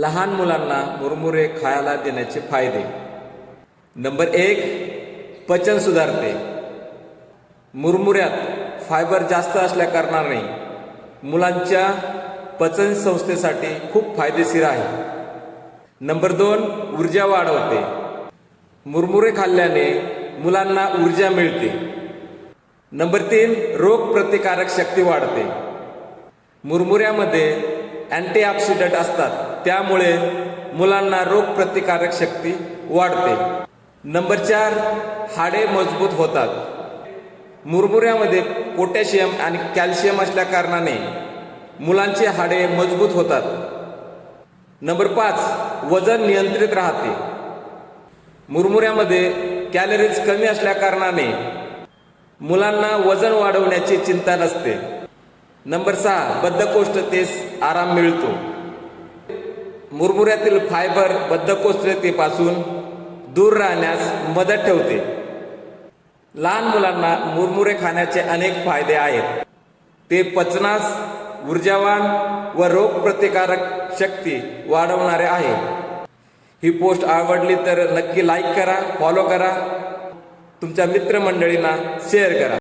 लहान मुलांना मुरमुरे खायला देण्याचे फायदे. नंबर 1, पचन सुधारते. मुरमुऱ्यात फायबर जास्त असल्याकारणाने मुलांच्या पचन संस्थेसाठी खूप फायदेशीर आहे. नंबर 2, ऊर्जा वाढवते. मुरमुरे खाल्ल्याने मुलांना ऊर्जा मिळते. नंबर 3, रोग प्रतिकारक शक्ती वाढते. मुरमुऱ्यामध्ये अँटीऑक्सिडंट असतात, त्यामुळे मुलांना रोग प्रतिकारक शक्ती वाढते. नंबर 4, हाडे मजबूत होतात. मुरमुऱ्यामध्ये पोटॅशियम आणि कॅल्शियम असल्याकारणाने मुलांचे हाडे मजबूत होतात. नंबर 5, वजन नियंत्रित राहते. मुरमुऱ्यामध्ये कॅलरीज कमी असल्याकारणाने मुलांना वजन वाढवण्याची चिंता नसते. नंबर 6, बद्धकोष्ठतेस आराम मिळतो. मुरमुऱ्यातील फायबर बद्धकोष्ठतेपासून दूर राहण्यास मदत ठेवते. लहान मुलांना मुरमुरे खाण्याचे अनेक फायदे आहेत. ते पचनास, ऊर्जावान व रोग प्रतिकारक शक्ती वाढवणारे आहे. ही पोस्ट आवडली तर नक्की लाईक करा, फॉलो करा, तुमच्या मित्रमंडळींना शेअर करा.